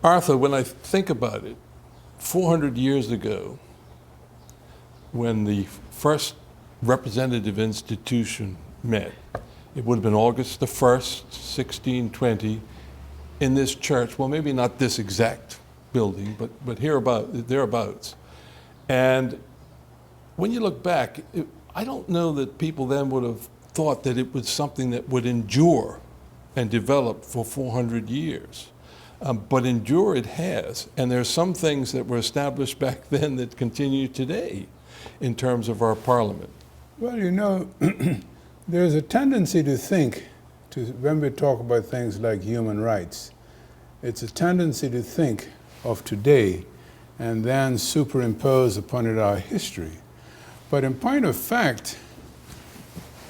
Arthur, when I think about it, 400 years ago, when the first representative institution met, it would have been August the 1st, 1620, in this church. Well, maybe not this exact building, but thereabouts. And when you look back, I don't know that people then would have thought that it was something that would endure and develop for 400 years. But endure it has, and there are some things that were established back then that continue today in terms of our parliament. Well, you know, there's a tendency to think, when we talk about things like human rights, it's a tendency to think of today and then superimpose upon it our history. But in point of fact,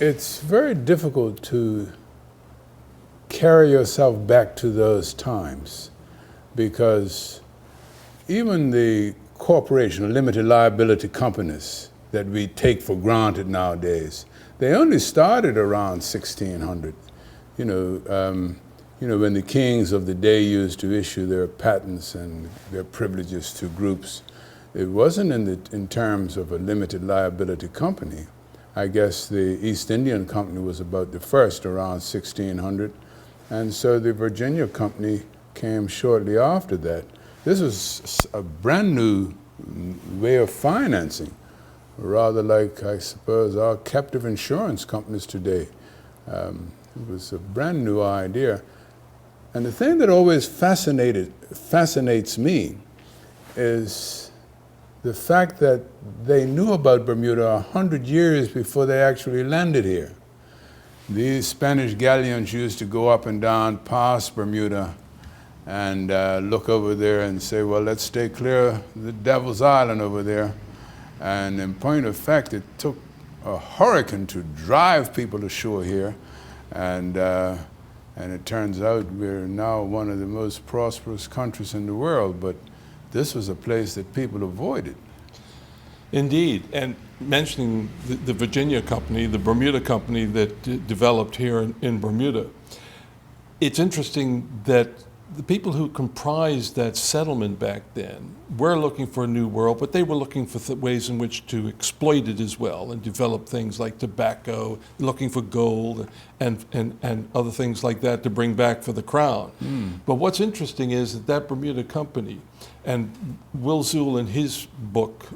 it's very difficult to carry yourself back to those times, because even the corporation, limited liability companies that we take for granted nowadays, they only started around 1600. You know, when the kings of the day used to issue their patents and their privileges to groups, it wasn't in terms of a limited liability company. I guess the East Indian Company was about the first around 1600. And so the Virginia Company came shortly after that. This was a brand new way of financing, rather like, I suppose, our captive insurance companies today. It was a brand new idea. And the thing that always fascinates me is the fact that they knew about Bermuda 100 years before they actually landed here. These Spanish galleons used to go up and down past Bermuda and look over there and say, well, let's stay clear of the Devil's Island over there. And in point of fact, it took a hurricane to drive people ashore here. And it turns out we're now one of the most prosperous countries in the world, but this was a place that people avoided. Indeed, and mentioning the Virginia Company, the Bermuda Company that developed here in Bermuda, it's interesting that the people who comprised that settlement back then were looking for a new world, but they were looking for ways in which to exploit it as well and develop things like tobacco, looking for gold and other things like that to bring back for the crown. But what's interesting is that Bermuda Company, and Will Zuhl in his book,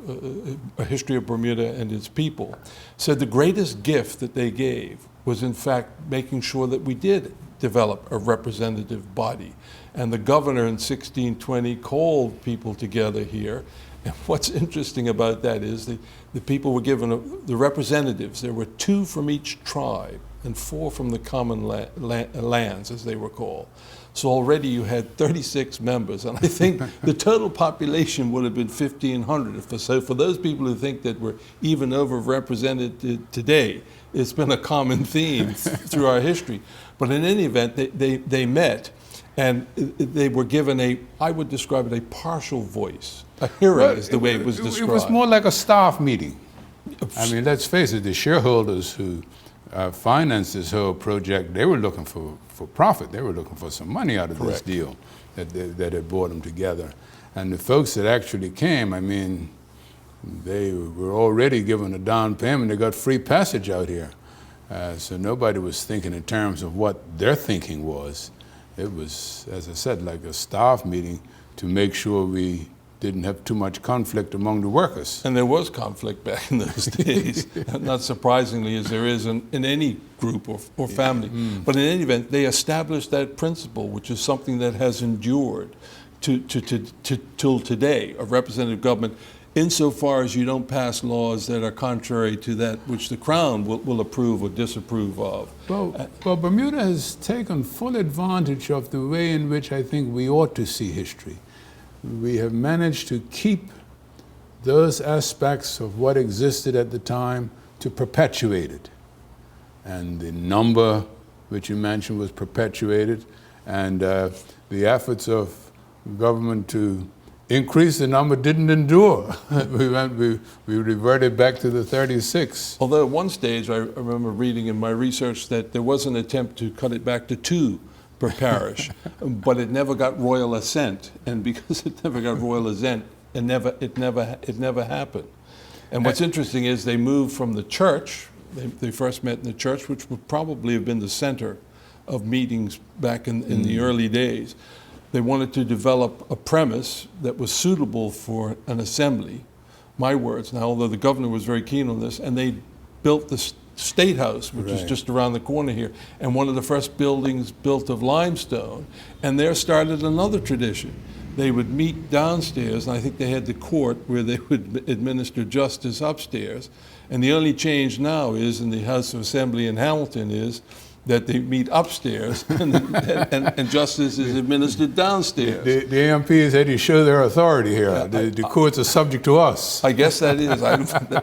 A History of Bermuda and Its People, said the greatest gift that they gave was in fact making sure that we did develop a representative body. And the governor in 1620 called people together here. And what's interesting about that is the people were given the representatives. There were 2 from each tribe and 4 from the common lands, as they were called. So already you had 36 members, and I think the total population would have been 1,500. So for those people who think that we're even overrepresented today, it's been a common theme through our history. But in any event, they met, and they were given I would describe it, a partial voice. A hearing is the way it was described. It was more like a staff meeting. I mean, let's face it, the shareholders who financed this whole project, they were looking for profit. They were looking for some money out of this deal that had brought them together. And the folks that actually came, I mean, they were already given a down payment. They got free passage out here. So nobody was thinking in terms of what their thinking was. It was, as I said, like a staff meeting to make sure we didn't have too much conflict among the workers. And there was conflict back in those days, not surprisingly, as there is in any group or family. But in any event, they established that principle, which is something that has endured till today, a representative government, insofar as you don't pass laws that are contrary to that which the Crown will approve or disapprove of. Well, Bermuda has taken full advantage of the way in which I think we ought to see history. We have managed to keep those aspects of what existed at the time to perpetuate it. And the number which you mentioned was perpetuated, and the efforts of government to increase the number didn't endure. we reverted back to the 36. Although at one stage, I remember reading in my research that there was an attempt to cut it back to 2 per parish, but it never got royal assent. And because it never got royal assent, it never happened. And what's interesting is they moved from the church. They first met in the church, which would probably have been the center of meetings back in the early days. They wanted to develop a premise that was suitable for an assembly. My words now, although the governor was very keen on this, and they built the State House, which is just around the corner here, and one of the first buildings built of limestone. And there started another tradition. They would meet downstairs, and I think they had the court where they would administer justice upstairs. And the only change now is in the House of Assembly in Hamilton is that they meet upstairs and justice is administered downstairs. The AMPs had to show their authority here. The courts are subject to us. I guess that is.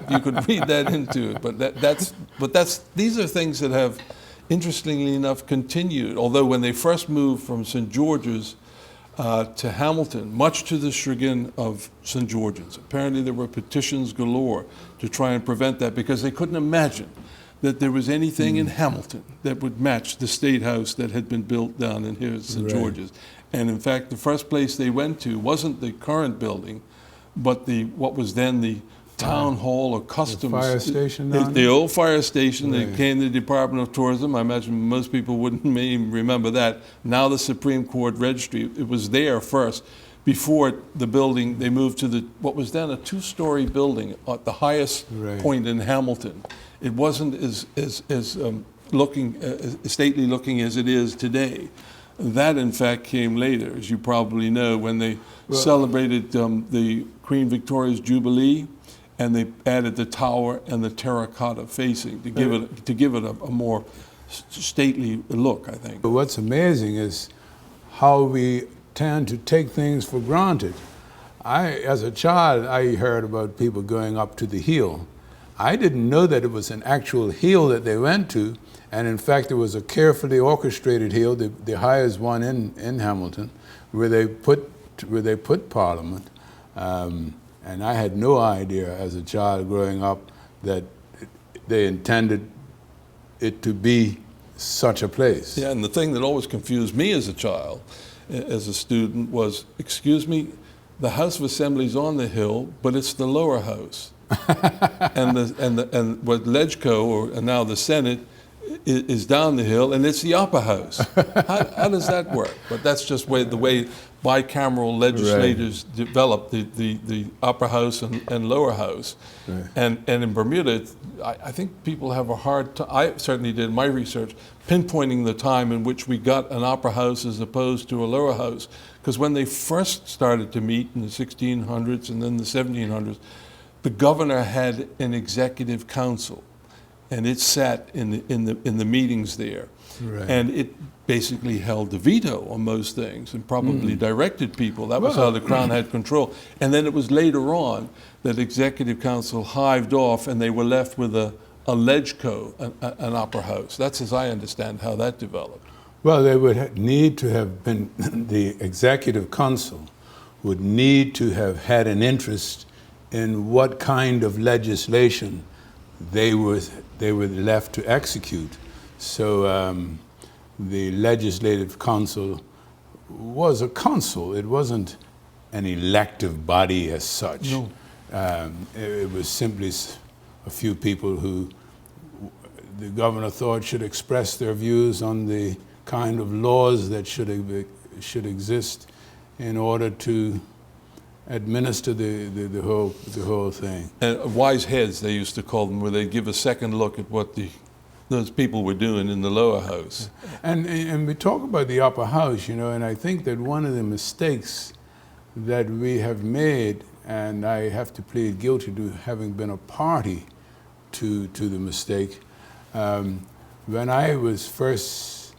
You could read that into it, but these are things that have, interestingly enough, continued. Although when they first moved from St. George's to Hamilton, much to the chagrin of St. George's, apparently there were petitions galore to try and prevent that because they couldn't imagine that there was anything in Hamilton that would match the State House that had been built down in here at St. George's. And in fact, the first place they went to wasn't the current building, but what was then the Town Hall or Customs. The fire station down the old fire station that came to the Department of Tourism. I imagine most people wouldn't even remember that. Now the Supreme Court Registry. It was there first. Before the building, they moved to what was then a two-story building at the highest point in Hamilton. It wasn't as stately looking as it is today. That, in fact, came later, as you probably know, when they celebrated the Queen Victoria's Jubilee, and they added the tower and the terracotta facing to give it a more stately look, I think. But what's amazing is how we tend to take things for granted. As a child, I heard about people going up to the hill. I didn't know that it was an actual hill that they went to, and in fact, it was a carefully orchestrated hill, the highest one in Hamilton, where they put Parliament. And I had no idea as a child growing up that they intended it to be such a place. Yeah, and the thing that always confused me as a child, as a student, was, excuse me, the House of Assembly's on the hill, but it's the lower house. and what Legco, or now the Senate, is down the hill, and it's the upper house. How does that work? But that's just the way bicameral legislators develop the upper house and lower house. And in Bermuda, I think people have a hard time, I certainly did in my research, pinpointing the time in which we got an upper house as opposed to a lower house. Because when they first started to meet in the 1600s and then the 1700s, the governor had an executive council, and it sat in the meetings there, and it basically held the veto on most things and probably directed people. That was how the Crown had control. And then it was later on that executive council hived off, and they were left with a legco, an upper house. That's, as I understand, how that developed. Well, they would need to have been, the executive council would need to have had an interest in what kind of legislation they were left to execute. So the legislative council was a council. It wasn't an elective body as such. No. It was simply a few people who the governor thought should express their views on the kind of laws that should exist in order to administer the whole thing. And wise heads, they used to call them, where they'd give a second look at what those people were doing in the lower house. And we talk about the upper house, and I think that one of the mistakes that we have made, and I have to plead guilty to having been a party to the mistake, when I was first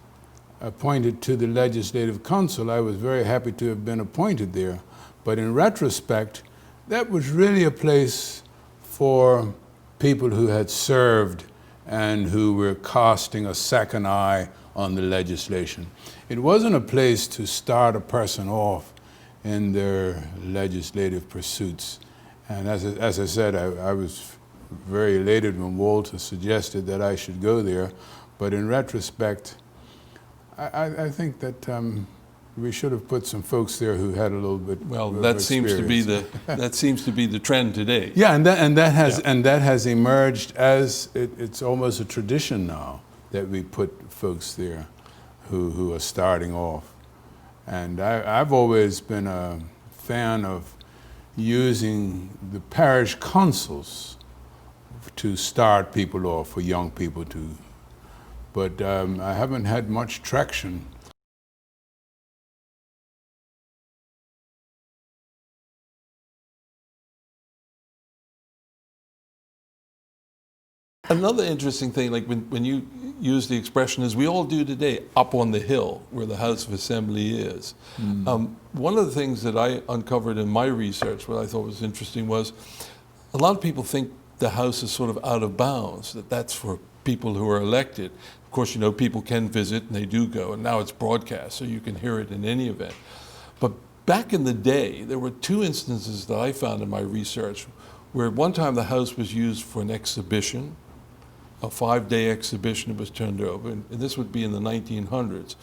appointed to the Legislative Council, I was very happy to have been appointed there. But in retrospect, that was really a place for people who had served and who were casting a second eye on the legislation. It wasn't a place to start a person off in their legislative pursuits. And as I said, I was very elated when Walter suggested that I should go there. But in retrospect, I think that we should have put some folks there who had a little bit. Well, of that seems to be experience. that seems to be the trend today. Yeah, and that has Yeah. and that has emerged as it's almost a tradition now that we put folks there who are starting off. And I've always been a fan of using the parish councils to start people off, for young people to. But I haven't had much traction. Another interesting thing, like when you use the expression, as we all do today, up on the hill where the House of Assembly is. One of the things that I uncovered in my research, what I thought was interesting, was a lot of people think the House is sort of out of bounds, that that's for people who are elected. Of course, you know, people can visit and they do go, and now it's broadcast, so you can hear it in any event. But back in the day, there were two instances that I found in my research where at one time the House was used for an exhibition, a 5-day exhibition that was turned over, and this would be in the 1900s.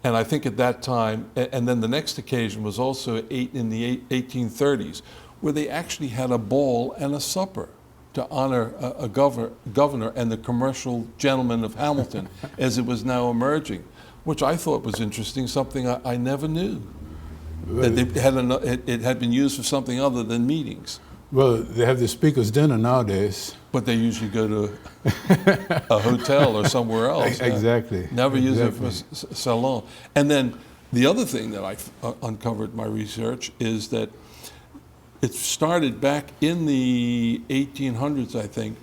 And I think at that time, and then the next occasion was also in the 1830s, where they actually had a ball and a supper to honor a governor and the commercial gentleman of Hamilton, as it was now emerging, which I thought was interesting, something I never knew. That it had been used for something other than meetings. Well, they have the speaker's dinner nowadays. But they usually go to a hotel or somewhere else. Exactly. Never use it for salon. And then the other thing that I uncovered in my research is that it started back in the 1800s, I think,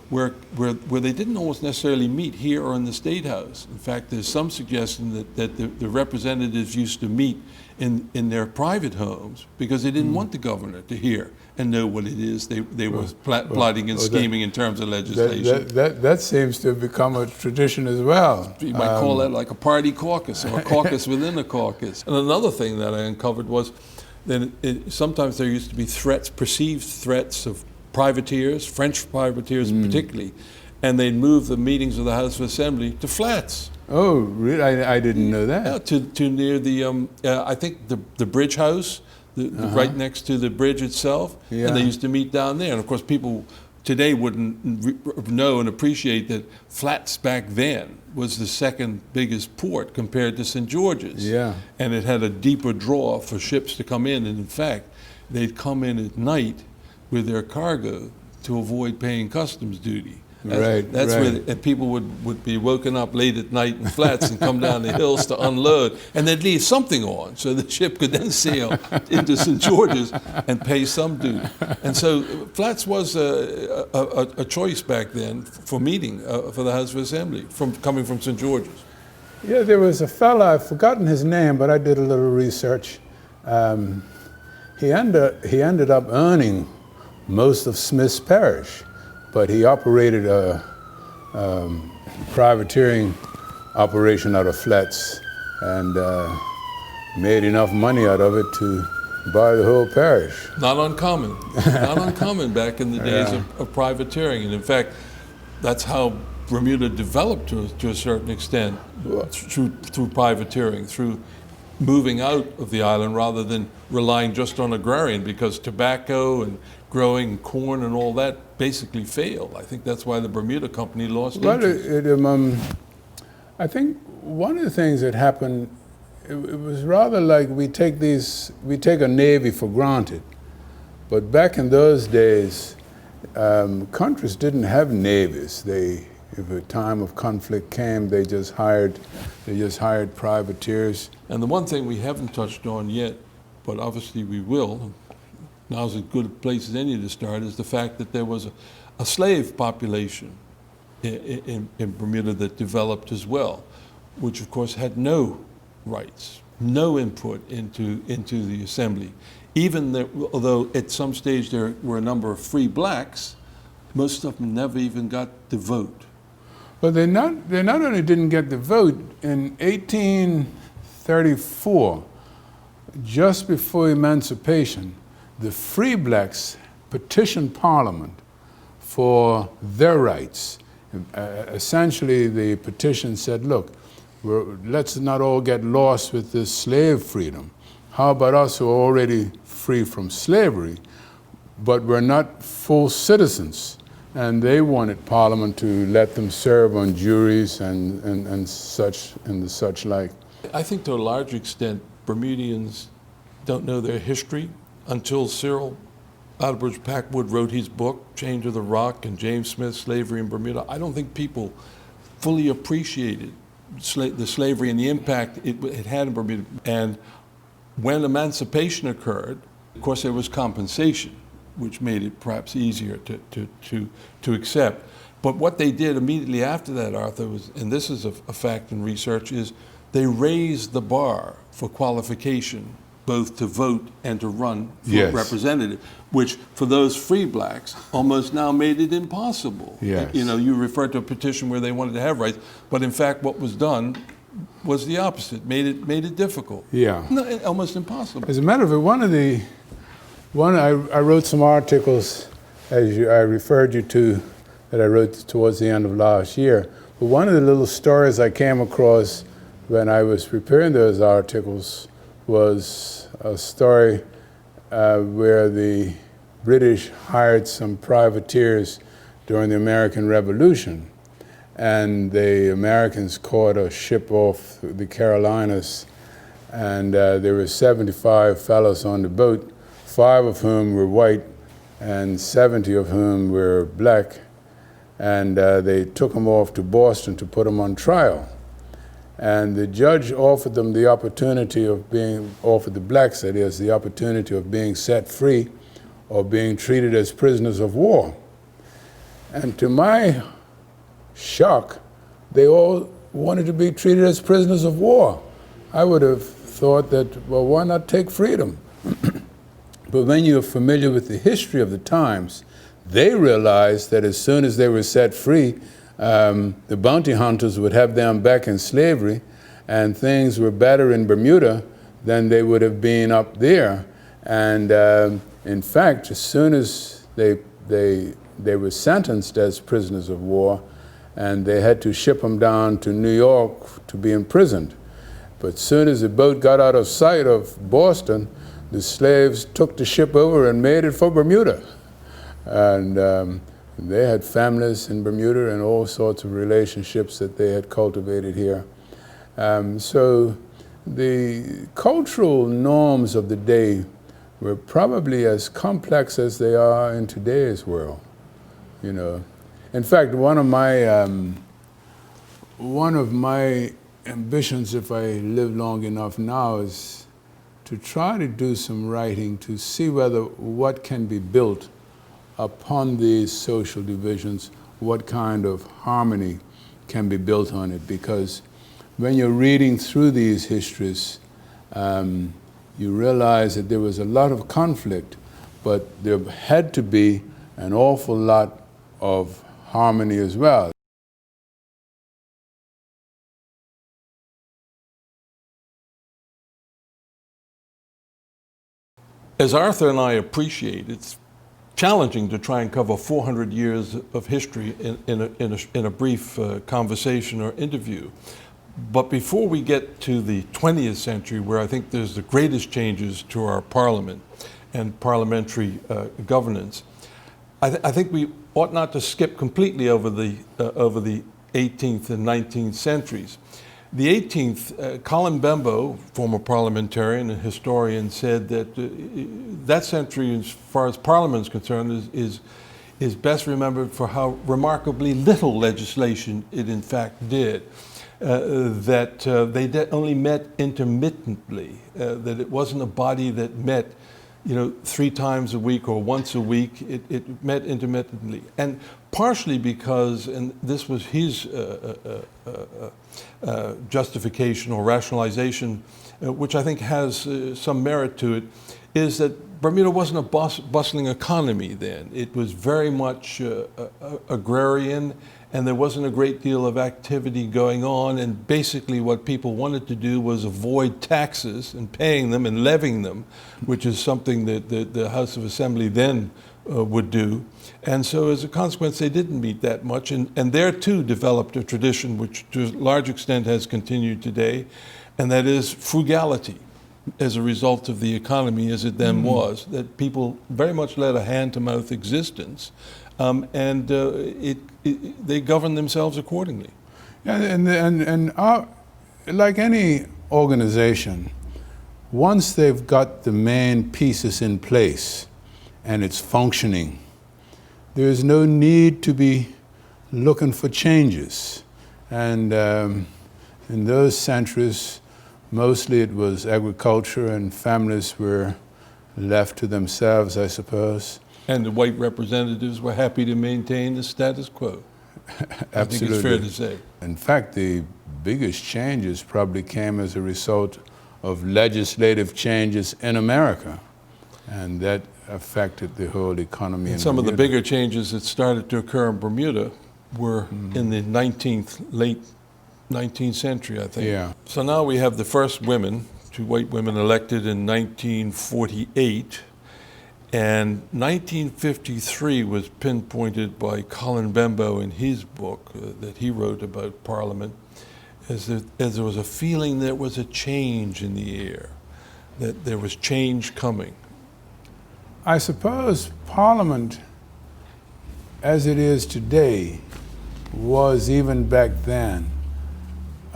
where they didn't always necessarily meet here or in the State House. In fact, there's some suggestion that the representatives used to meet in their private homes because they didn't want the governor to hear and know what it is they were plotting and scheming in terms of legislation. That seems to have become a tradition as well. You might call that like a party caucus or a caucus within a caucus. And another thing that I uncovered was that sometimes there used to be threats, perceived threats of privateers, French privateers particularly, and they'd move the meetings of the House of Assembly to flats. Oh, really? I didn't know that. Yeah, to near the, I think the bridge house, right next to the bridge itself, Yeah. and they used to meet down there. And of course, people today wouldn't know and appreciate that flats back then was the second biggest port compared to St. George's. Yeah. And it had a deeper draw for ships to come in, and in fact, they'd come in at night with their cargo to avoid paying customs duty. That's right. where people would be woken up late at night in flats and come down the hills to unload, and they'd leave something on so the ship could then sail into St. George's and pay some duty. And so flats was a choice back then for meeting for the House of Assembly coming from St. George's. Yeah, there was a fella, I've forgotten his name, but I did a little research. He ended up earning most of Smith's Parish, but he operated a privateering operation out of flats and made enough money out of it to buy the whole parish. Not uncommon. Not uncommon back in the days of privateering. And in fact, that's how Bermuda developed to a certain extent through privateering, through moving out of the island rather than relying just on agrarian, because tobacco and growing corn and all that basically failed. I think that's why the Bermuda Company lost interest. I think one of the things that happened, it was rather like we take a navy for granted, but back in those days, countries didn't have navies. If a time of conflict came, they just hired privateers. And the one thing we haven't touched on yet, but obviously we will, now's as good a place as any to start, is the fact that there was a slave population in Bermuda that developed as well, which of course had no rights, no input into the assembly. Although at some stage there were a number of free blacks, most of them never even got the vote. But they not only didn't get the vote, in 1834, just before emancipation, the free blacks petitioned Parliament for their rights. Essentially, the petition said, look, let's not all get lost with this slave freedom. How about us who are already free from slavery, but we're not full citizens? And they wanted Parliament to let them serve on juries and such like. I think to a large extent, Bermudians don't know their history until Cyril Attlebridge Packwood wrote his book, Chained to the Rock, and James Smith's Slavery in Bermuda. I don't think people fully appreciated the slavery and the impact it had in Bermuda. And when emancipation occurred, of course, there was compensation, which made it perhaps easier to accept. But what they did immediately after that, Arthur, was, and this is a fact in research, is they raised the bar for qualification, both to vote and to run for Yes. representative, which for those free blacks almost now made it impossible. Yes. You know, you referred to a petition where they wanted to have rights, but in fact what was done was the opposite, made it difficult. Yeah. No, almost impossible. As a matter of fact, I wrote some articles, I referred you to, that I wrote towards the end of last year. But one of the little stories I came across when I was preparing those articles was a story where the British hired some privateers during the American Revolution, and the Americans caught a ship off the Carolinas, and there were 75 fellows on the boat, 5 of whom were white and 70 of whom were black, and they took them off to Boston to put them on trial. And the judge offered them the opportunity of offered the blacks, that is, the opportunity of being set free or being treated as prisoners of war. And to my shock, they all wanted to be treated as prisoners of war. I would have thought that, well, why not take freedom? But when you're familiar with the history of the times, they realized that as soon as they were set free, the bounty hunters would have them back in slavery, and things were better in Bermuda than they would have been up there. And in fact, as soon as they were sentenced as prisoners of war, and they had to ship them down to New York to be imprisoned. But as soon as the boat got out of sight of Boston, the slaves took the ship over and made it for Bermuda. And they had families in Bermuda and all sorts of relationships that they had cultivated here. So the cultural norms of the day were probably as complex as they are in today's world, you know. In fact, one of my ambitions, if I live long enough now, is to try to do some writing to see what can be built upon these social divisions, what kind of harmony can be built on it. Because when you're reading through these histories, you realize that there was a lot of conflict, but there had to be an awful lot of harmony as well. As Arthur and I appreciate, it's challenging to try and cover 400 years of history in a brief conversation or interview. But before we get to the 20th century, where I think there's the greatest changes to our parliament and parliamentary governance, I think we ought not to skip completely over the 18th and 19th centuries. The 18th, Colin Bembo, former parliamentarian and historian, said that that century, as far as Parliament is concerned, is best remembered for how remarkably little legislation it in fact did. That they only met intermittently, that it wasn't a body that met 3 times a week or once a week. It met intermittently. And partially because, and this was his justification or rationalization, which I think has some merit to it, is that Bermuda wasn't a bustling economy then. It was very much agrarian, and there wasn't a great deal of activity going on, and basically what people wanted to do was avoid taxes and paying them and levying them, which is something that the House of Assembly then would do. And so as a consequence, they didn't meet that much. And there too developed a tradition which to a large extent has continued today, and that is frugality as a result of the economy as it then was, that people very much led a hand-to-mouth existence, and they govern themselves accordingly. Yeah, like any organization, once they've got the main pieces in place and it's functioning, there is no need to be looking for changes. And in those centuries, mostly it was agriculture and families were left to themselves, I suppose. And the white representatives were happy to maintain the status quo. Absolutely. I think it's fair to say. In fact, the biggest changes probably came as a result of legislative changes in America, and that affected the whole economy. And some of the bigger changes that started to occur in Bermuda were in the late 19th century, I think. Yeah. So now we have the first women, 2 white women elected in 1948, and 1953 was pinpointed by Colin Bembo in his book that he wrote about Parliament as there was a feeling there was a change in the air, that there was change coming. I suppose Parliament, as it is today, was even back then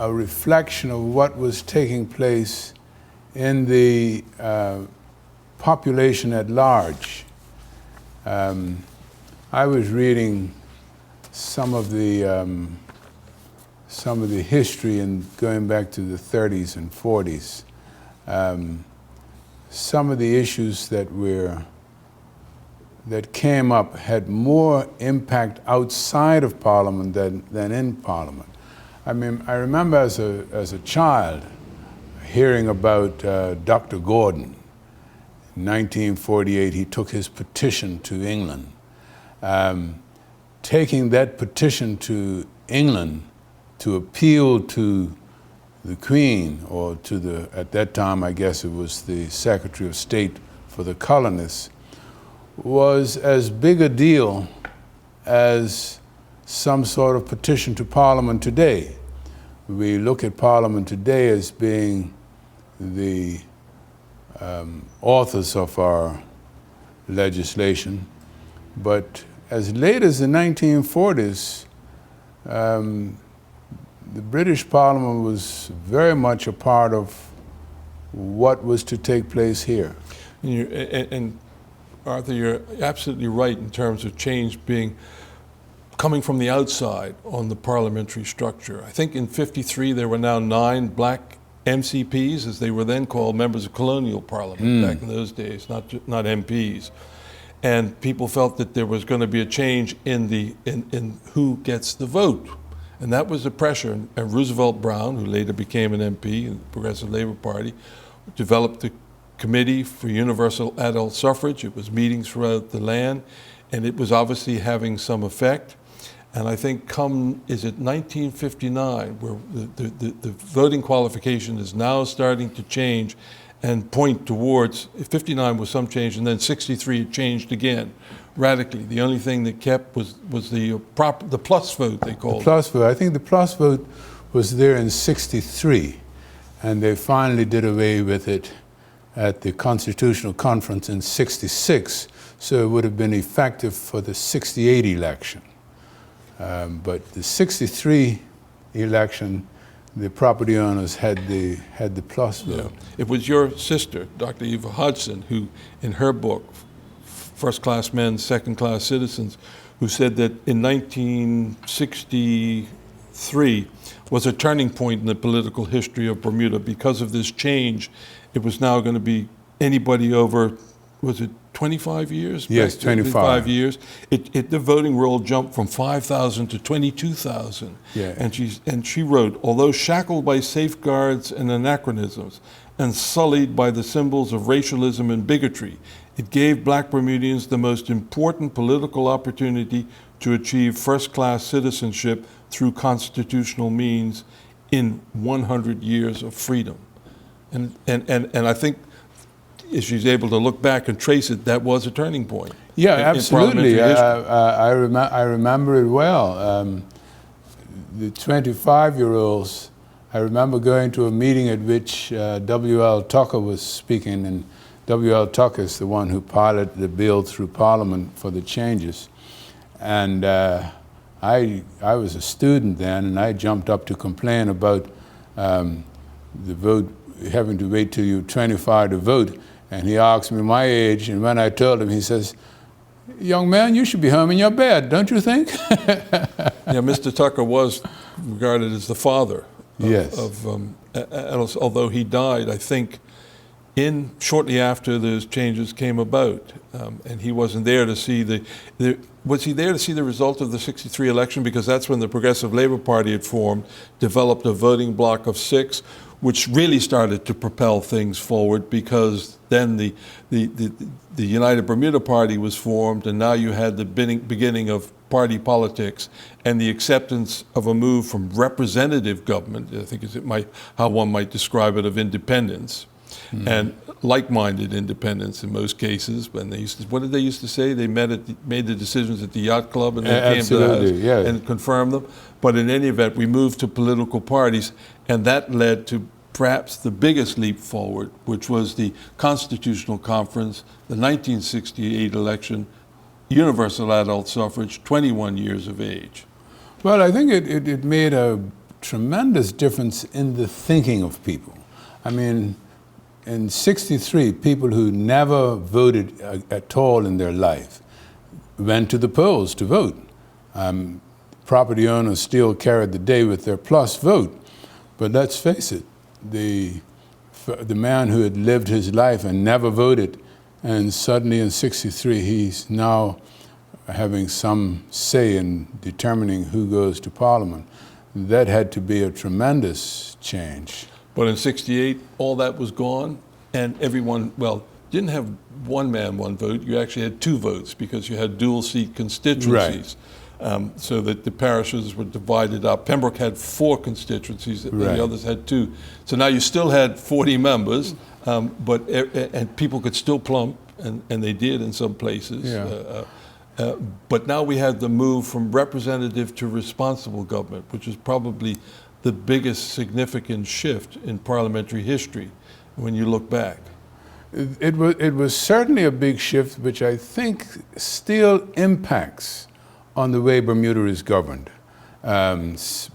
a reflection of what was taking place in the population at large. I was reading some of the history and going back to the 30s and 40s. Some of the issues that came up had more impact outside of Parliament than in Parliament. I mean, I remember as a child hearing about Dr. Gordon. In 1948, he took his petition to England. Taking that petition to England to appeal to the Queen, or to at that time, I guess it was the Secretary of State for the colonists, was as big a deal as some sort of petition to Parliament today. We look at Parliament today as being the authors of our legislation, but as late as the 1940s, the British Parliament was very much a part of what was to take place here. And Arthur, you're absolutely right in terms of change coming from the outside on the parliamentary structure. I think in '53 there were now 9 black MCPs, as they were then called, members of colonial parliament back in those days, not MPs. And people felt that there was going to be a change in who gets the vote. And that was the pressure. And Roosevelt Brown, who later became an MP in the Progressive Labor Party, developed the Committee for Universal Adult Suffrage. It was meeting throughout the land, and it was obviously having some effect. And I think 1959, where the voting qualification is now starting to change and point towards, 59 was some change, and then 63 it changed again, radically. The only thing that kept was the plus vote, they called it. The plus vote. I think the plus vote was there in '63, and they finally did away with it at the Constitutional Conference in '66, so it would have been effective for the '68 election. But the '63 election, the property owners had the plus vote. Yeah. It was your sister, Dr. Eva Hodgson, who, in her book, First Class Men, Second Class Citizens, who said that in 1963 was a turning point in the political history of Bermuda. Because of this change, it was now going to be anybody over, was it 25 years? Yes, 25 years. The voting roll jumped from 5,000 to 22,000. Yeah. And she wrote, although shackled by safeguards and anachronisms and sullied by the symbols of racialism and bigotry, it gave black Bermudians the most important political opportunity to achieve first-class citizenship through constitutional means in 100 years of freedom. And I think if she's able to look back and trace it, that was a turning point. Yeah, in absolutely. parliamentary history. I remember it well. The 25-year-olds, I remember going to a meeting at which W.L. Tucker was speaking, and W.L. Tucker is the one who piloted the bill through Parliament for the changes. And I was a student then, and I jumped up to complain about the vote, having to wait till you're 25 to vote. And he asked me my age, and when I told him, he says, "Young man, you should be home in your bed, don't you think?" Yeah, Mr. Tucker was regarded as the father Yes. although he died, I think, shortly after those changes came about, and he wasn't there to see was he there to see the result of the '63 election? Because that's when the Progressive Labor Party had formed, developed a voting bloc of 6, which really started to propel things forward, because then the United Bermuda Party was formed, and now you had the beginning of party politics and the acceptance of a move from representative government, I think is how one might describe it, of independence. And like-minded independence in most cases. When what did they used to say? They made the decisions at the yacht club and then came to the house yeah. and confirmed them. But in any event, we moved to political parties, and that led to perhaps the biggest leap forward, which was the Constitutional Conference, the 1968 election, universal adult suffrage, 21 years of age. Well, I think it made a tremendous difference in the thinking of people. I mean, in '63, people who never voted at all in their life went to the polls to vote. Property owners still carried the day with their plus vote. But let's face it, the man who had lived his life and never voted, and suddenly in '63 he's now having some say in determining who goes to Parliament. That had to be a tremendous change. But in '68, all that was gone, and everyone, didn't have one man, one vote. You actually had 2 votes, because you had dual seat constituencies. Right. So that the parishes were divided up. Pembroke had 4 constituencies, and Right. the others had 2. So now you still had 40 members, and people could still plump, and they did in some places. Yeah. But now we had the move from representative to responsible government, which is probably the biggest significant shift in parliamentary history when you look back. It was certainly a big shift, which I think still impacts on the way Bermuda is governed.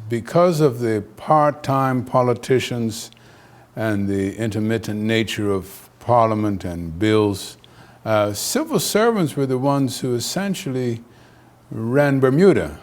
Because of the part-time politicians and the intermittent nature of Parliament and bills, civil servants were the ones who essentially ran Bermuda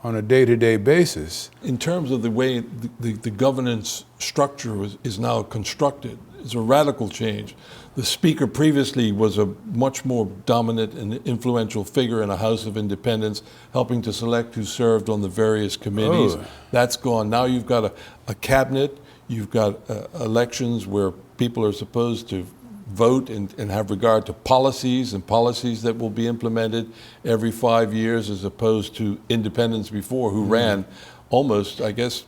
on a day-to-day basis. In terms of the way the governance structure is now constructed, it's a radical change. The Speaker previously was a much more dominant and influential figure in a House of Independence, helping to select who served on the various committees. Oh. That's gone. Now you've got a cabinet, you've got elections where people are supposed to vote and have regard to policies that will be implemented every 5 years, as opposed to independents before, who ran almost, I guess,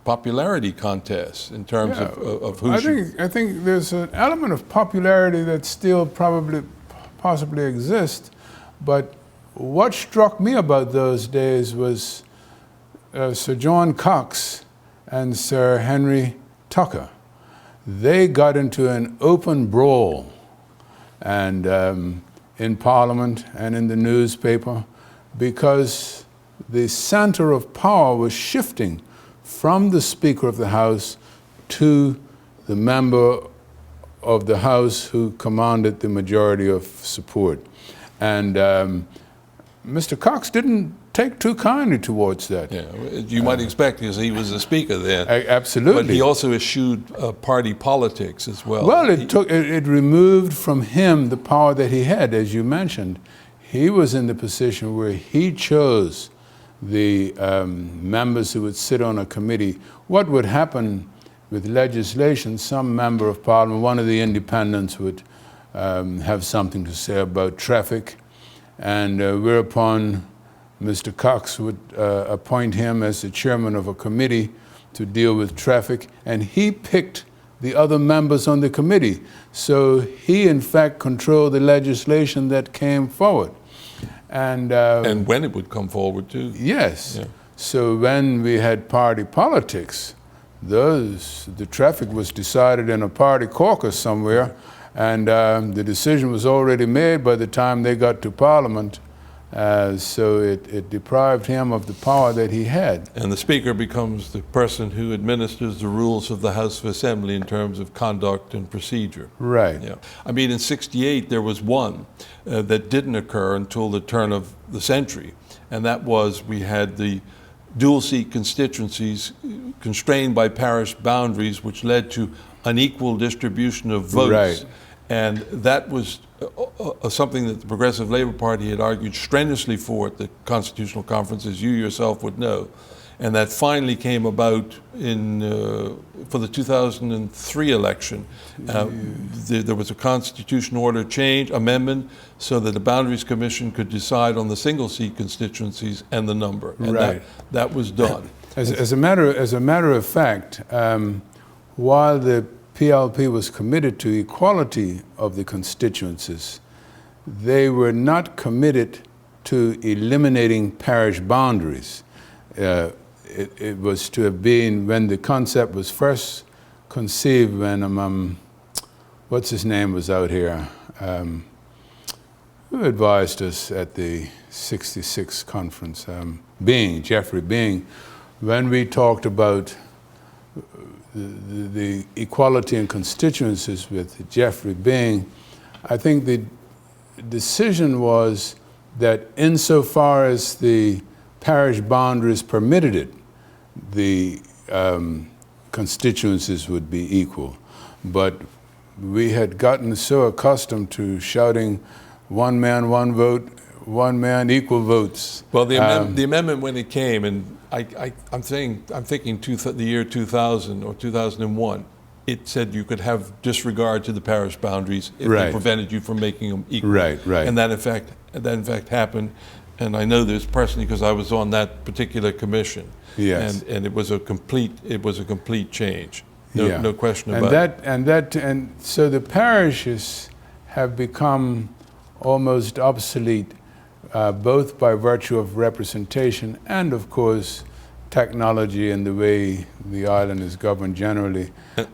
popularity contests in terms of who I think there's an element of popularity that still possibly exists, but what struck me about those days was Sir John Cox and Sir Henry Tucker. They got into an open brawl, and in Parliament and in the newspaper, because the center of power was shifting from the Speaker of the House to the member of the House who commanded the majority of support. And Mr. Cox didn't take too kindly towards that. Yeah, you might expect, because he was the Speaker then. Absolutely. But he also eschewed party politics as well. Well, it removed from him the power that he had, as you mentioned. He was in the position where he chose the members who would sit on a committee. What would happen with legislation? Some member of Parliament, one of the independents, would have something to say about traffic, and whereupon Mr. Cox would appoint him as the chairman of a committee to deal with traffic, and he picked the other members on the committee. So he, in fact, controlled the legislation that came forward. And when it would come forward, too. yes. Yeah. So when we had party politics, the traffic was decided in a party caucus somewhere, and the decision was already made by the time they got to Parliament. So it deprived him of the power that he had. And the Speaker becomes the person who administers the rules of the House of Assembly in terms of conduct and procedure. Right. Yeah. I mean, in '68, there was one that didn't occur until the turn of the century, and that was we had the dual-seat constituencies constrained by parish boundaries, which led to unequal distribution of votes. Right. And that was something that the Progressive Labor Party had argued strenuously for at the Constitutional Conference, as you yourself would know. And that finally came about for the 2003 election. There was a constitutional order amendment, so that the Boundaries Commission could decide on the single-seat constituencies and the number. And right. that was done. As a matter of fact, while the PLP was committed to equality of the constituencies, they were not committed to eliminating parish boundaries. It was to have been, when the concept was first conceived, when what's his name was out here, who advised us at the '66 conference, Jeffrey Bing, when we talked about the equality in constituencies with Jeffrey Bing, I think the decision was that insofar as the parish boundaries permitted it, the constituencies would be equal. But we had gotten so accustomed to shouting, one man, one vote, one man, equal votes. Well, the amendment when it came, and I'm thinking the year 2000 or 2001, it said you could have disregard to the parish boundaries if Right. they prevented you from making them equal. Right. And that in fact happened. And I know this personally because I was on that particular commission. Yes. And it was a complete change. No question about it. And so the parishes have become almost obsolete, both by virtue of representation and, of course, technology and the way the island is governed generally.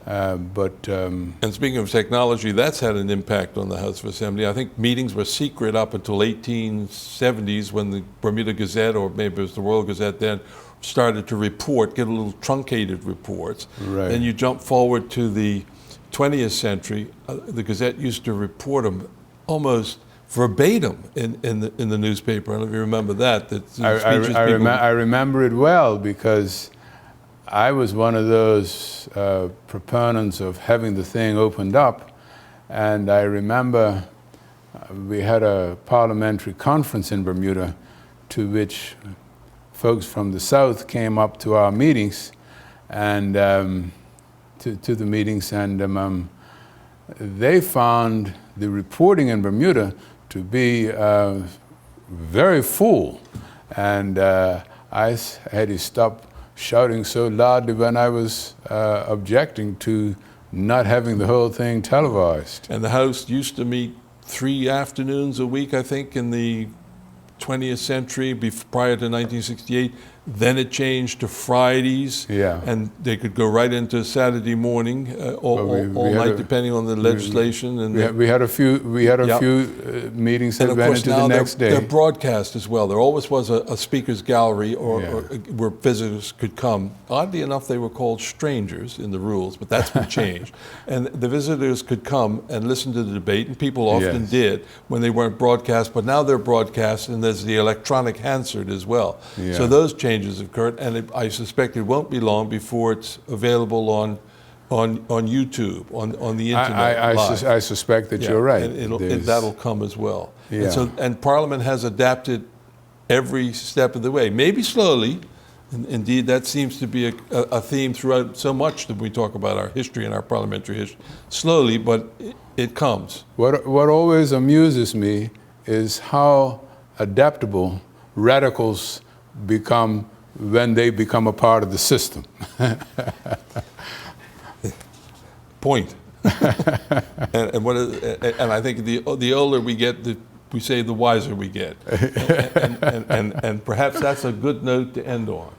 And speaking of technology, that's had an impact on the House of Assembly. I think meetings were secret up until 1870s when the Bermuda Gazette, or maybe it was the Royal Gazette then, started to get a little truncated reports. Right. Then you jump forward to the 20th century, the Gazette used to report them almost verbatim in the newspaper. I don't know if you remember that. I remember it well because I was one of those proponents of having the thing opened up, and I remember we had a parliamentary conference in Bermuda to which folks from the South came up to our meetings and to the meetings, and they found the reporting in Bermuda to be very full, and I had to stop shouting so loudly when I was objecting to not having the whole thing televised. And the House used to meet 3 afternoons a week, I think, in the 20th century, prior to 1968. Then it changed to Fridays, and they could go right into Saturday morning, all night, depending on the legislation. And we had a few meetings that went into the next day. They're broadcast as well. There always was a speaker's gallery or where visitors could come. Oddly enough, they were called strangers in the rules, but that's been changed. And the visitors could come and listen to the debate, and people often did when they weren't broadcast. But now they're broadcast, and there's the electronic Hansard as well. Yeah. So those changes occurred, and I suspect it won't be long before it's available on YouTube, on the internet. I suspect that you're right. And that'll come as well. Yeah. And Parliament has adapted every step of the way, maybe slowly. Indeed, that seems to be a theme throughout so much that we talk about our history and our parliamentary history. Slowly, but it comes. What always amuses me is how adaptable radicals become when they become a part of the system. point. And I think the older we get, we say the wiser we get. And perhaps that's a good note to end on.